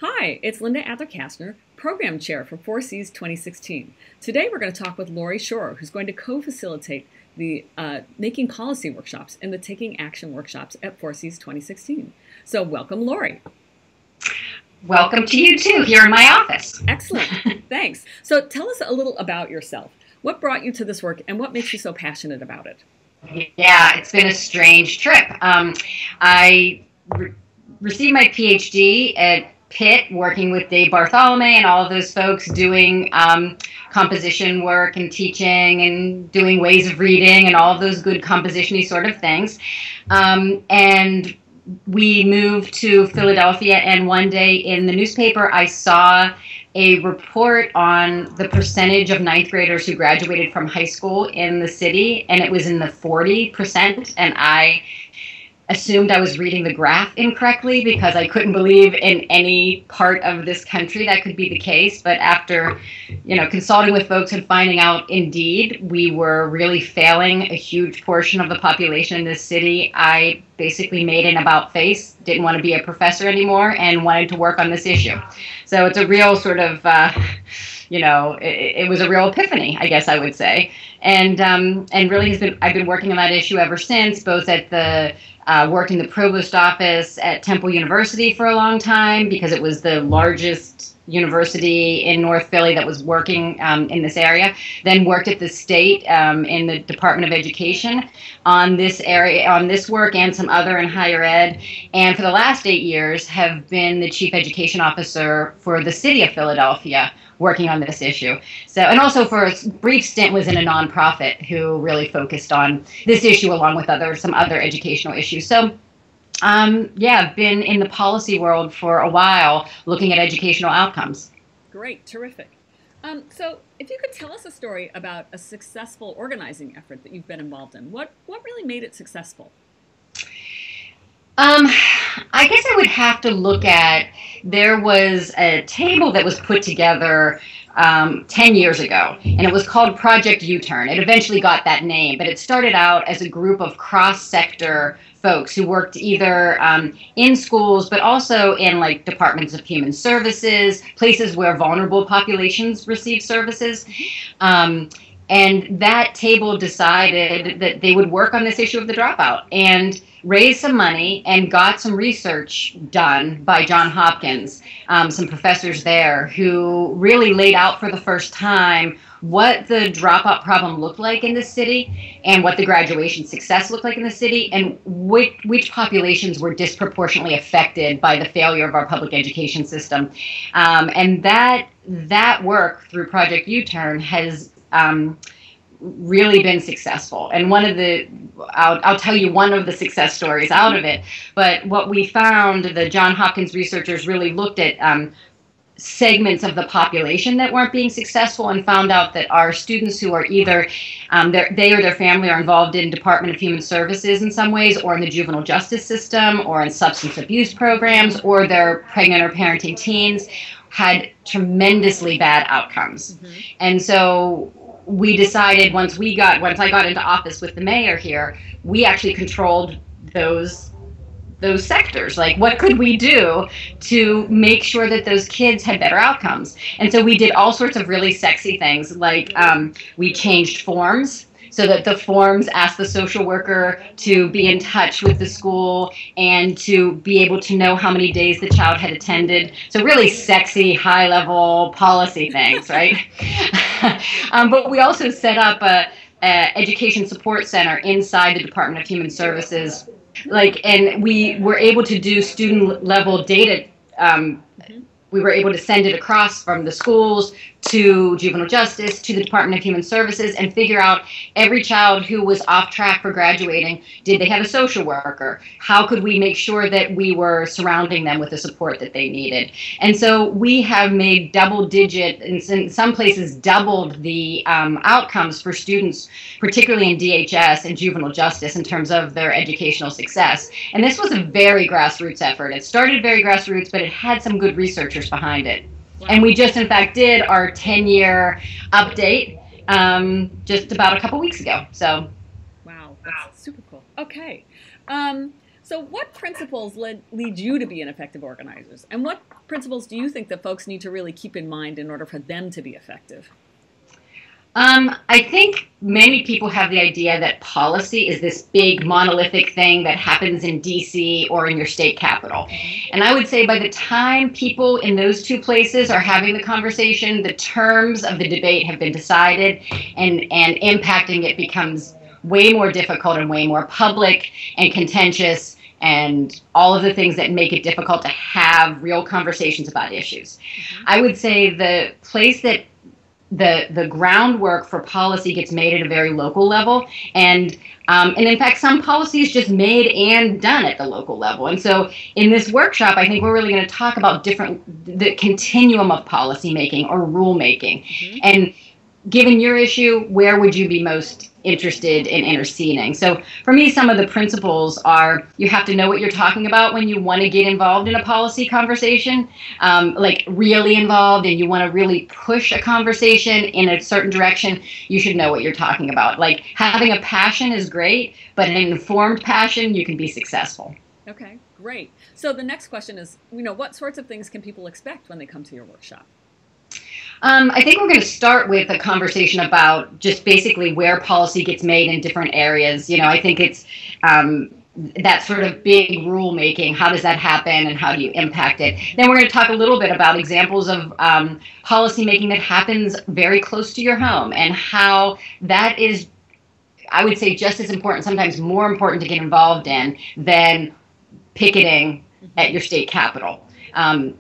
Hi, it's Linda Adler-Kastner, Program Chair for 4Cs 2016. Today we're going to talk with Lori Shorr, who's going to co-facilitate the Making Policy workshops and the Taking Action workshops at 4Cs 2016. So welcome, Lori. Welcome to you too, here in my office. Excellent, thanks. So tell us a little about yourself. What brought you to this work and what makes you so passionate about it? Yeah, it's been a strange trip. I received my PhD at Pitt, working with Dave Bartholomew and all of those folks doing composition work and teaching and doing ways of reading and all of those good composition-y sort of things. And we moved to Philadelphia, and one day in the newspaper I saw a report on the percentage of ninth graders who graduated from high school in the city, and it was in the 40%, and I assumed I was reading the graph incorrectly because I couldn't believe in any part of this country that could be the case. But after, consulting with folks and finding out, indeed, we were really failing a huge portion of the population in this city, I basically made an about face, didn't want to be a professor anymore, and wanted to work on this issue. So it's a real sort of, it was a real epiphany, I guess I would say. And really I've been working on that issue ever since, both at the worked in the provost office at Temple University for a long time because it was the largest university in North Philly that was working in this area. Then worked at the state in the Department of Education on this work and some other in higher ed. And for the last 8 years have been the chief education officer for the city of Philadelphia, working on this issue. So, and also for a brief stint was in a nonprofit who really focused on this issue along with some other educational issues. So, I've been in the policy world for a while looking at educational outcomes. Great, terrific. So if you could tell us a story about a successful organizing effort that you've been involved in, what really made it successful? I guess I would have to look at, there was a table that was put together 10 years ago, and it was called Project U-Turn. It eventually got that name, but it started out as a group of cross-sector folks who worked either in schools, but also in like departments of human services, places where vulnerable populations receive services. And that table decided that they would work on this issue of the dropout and raise some money and got some research done by Johns Hopkins, some professors there who really laid out for the first time what the dropout problem looked like in the city and what the graduation success looked like in the city and which populations were disproportionately affected by the failure of our public education system. And that work through Project U-Turn has really been successful. And I'll tell you one of the success stories out of it, but what we found, the Johns Hopkins researchers really looked at segments of the population that weren't being successful and found out that our students who are either they or their family are involved in Department of Human Services in some ways, or in the juvenile justice system, or in substance abuse programs, or they're pregnant or parenting teens, had tremendously bad outcomes. Mm-hmm. And so we decided once I got into office with the mayor here, we actually controlled those sectors. Like, what could we do to make sure that those kids had better outcomes? And so we did all sorts of really sexy things, like we changed forms so that the forms asked the social worker to be in touch with the school and to be able to know how many days the child had attended. So really sexy, high-level policy things, right? But we also set up a education support center inside the Department of Human Services, and we were able to do student-level data. We were able to send it across from the schools to juvenile justice, to the Department of Human Services, and figure out every child who was off track for graduating. Did they have a social worker? How could we make sure that we were surrounding them with the support that they needed? And so we have made double-digit, in some places doubled the outcomes for students, particularly in DHS and juvenile justice, in terms of their educational success. And this was a very grassroots effort. It started very grassroots, but it had some good researchers behind it. Wow. And we just, in fact, did our 10-year update just about a couple weeks ago. So, wow, that's super cool. Okay, So what principles lead you to be an effective organizers? And what principles do you think that folks need to really keep in mind in order for them to be effective? I think many people have the idea that policy is this big monolithic thing that happens in DC or in your state capital. And I would say by the time people in those two places are having the conversation, the terms of the debate have been decided, and impacting it becomes way more difficult and way more public and contentious, and all of the things that make it difficult to have real conversations about issues. I would say the place that the groundwork for policy gets made at a very local level, and in fact some policy is just made and done at the local level. And so in this workshop, I think we're really going to talk about the continuum of policy making or rule making. And given your issue, where would you be most interested in interceding? So for me, some of the principles are: you have to know what you're talking about when you want to get involved in a policy conversation, like really involved, and you want to really push a conversation in a certain direction. You should know what you're talking about. Like, having a passion is great, but an informed passion, you can be successful. Okay, great. So the next question is, what sorts of things can people expect when they come to your workshop? I think we're going to start with a conversation about just basically where policy gets made in different areas. I think it's that sort of big rule making. How does that happen, and how do you impact it? Then we're going to talk a little bit about examples of policy making that happens very close to your home, and how that is, I would say, just as important, sometimes more important to get involved in than picketing at your state capitol.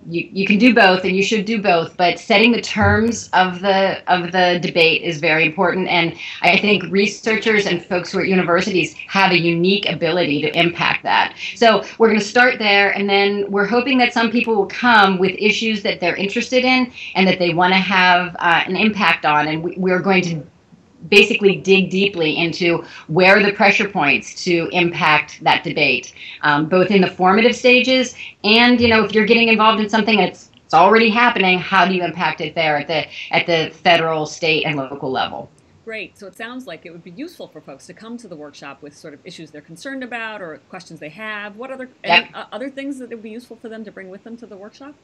You can do both, and you should do both, but setting the terms of the debate is very important. And I think researchers and folks who are at universities have a unique ability to impact that. So we're going to start there, and then we're hoping that some people will come with issues that they're interested in and that they want to have an impact on, and we're going to basically dig deeply into where are the pressure points to impact that debate, both in the formative stages and, if you're getting involved in something that's already happening, how do you impact it there at the federal, state, and local level? Great. So it sounds like it would be useful for folks to come to the workshop with sort of issues they're concerned about or questions they have. What other things that would be useful for them to bring with them to the workshop?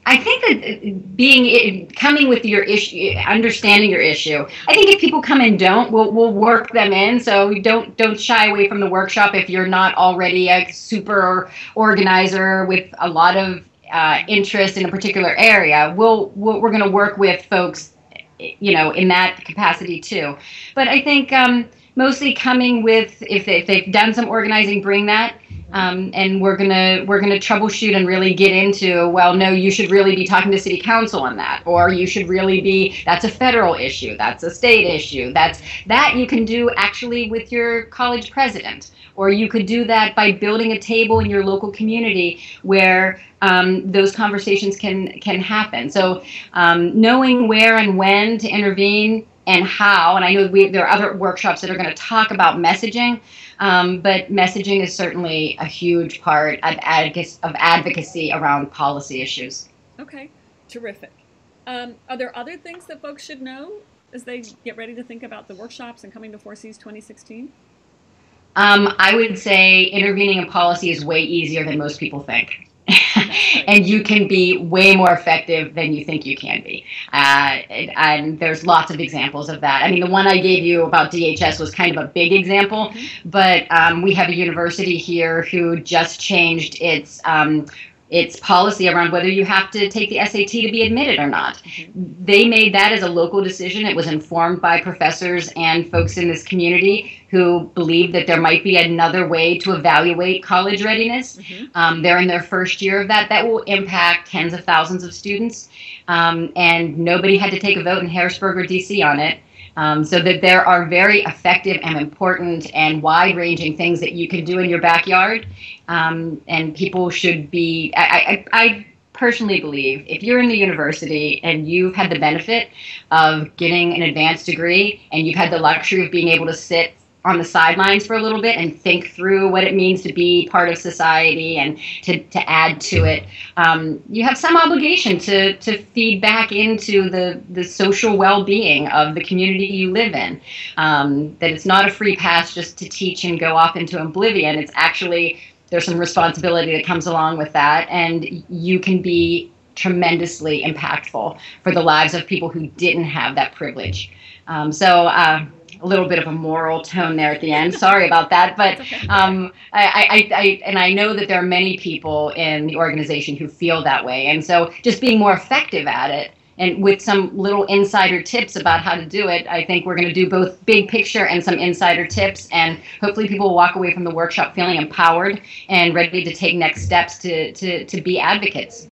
I think that coming with your issue, understanding your issue. I think if people come and we'll work them in. So don't shy away from the workshop if you're not already a super organizer with a lot of interest in a particular area. We're going to work with folks, in that capacity too. But I think mostly coming with, if they've done some organizing, bring that. And we're gonna troubleshoot and really get into, well, no, you should really be talking to city council on that, or you should really be, that's a federal issue, that's a state issue, that you can do actually with your college president, or you could do that by building a table in your local community where those conversations can happen. So knowing where and when to intervene and how, and I know there are other workshops that are going to talk about messaging, but messaging is certainly a huge part of advocacy around policy issues. Okay, terrific. Are there other things that folks should know as they get ready to think about the workshops and coming to 4Cs 2016? I would say intervening in policy is way easier than most people think. And you can be way more effective than you think you can be. And there's lots of examples of that. I mean, the one I gave you about DHS was kind of a big example, but we have a university here who just changed its policy around whether you have to take the SAT to be admitted or not. They made that as a local decision. It was informed by professors and folks in this community who believed that there might be another way to evaluate college readiness. They're in their first year of that. That will impact tens of thousands of students. And nobody had to take a vote in Harrisburg or DC on it. So that there are very effective and important and wide-ranging things that you can do in your backyard. And people should be, I personally believe, if you're in the university and you've had the benefit of getting an advanced degree and you've had the luxury of being able to sit on the sidelines for a little bit and think through what it means to be part of society and to add to it, you have some obligation to feed back into the social well-being of the community you live in. That it's not a free pass just to teach and go off into oblivion. It's actually, there's some responsibility that comes along with that, and you can be tremendously impactful for the lives of people who didn't have that privilege. A little bit of a moral tone there at the end. Sorry about that, but I know that there are many people in the organization who feel that way, and so just being more effective at it, and with some little insider tips about how to do it, I think we're going to do both big picture and some insider tips, and hopefully people will walk away from the workshop feeling empowered and ready to take next steps to be advocates.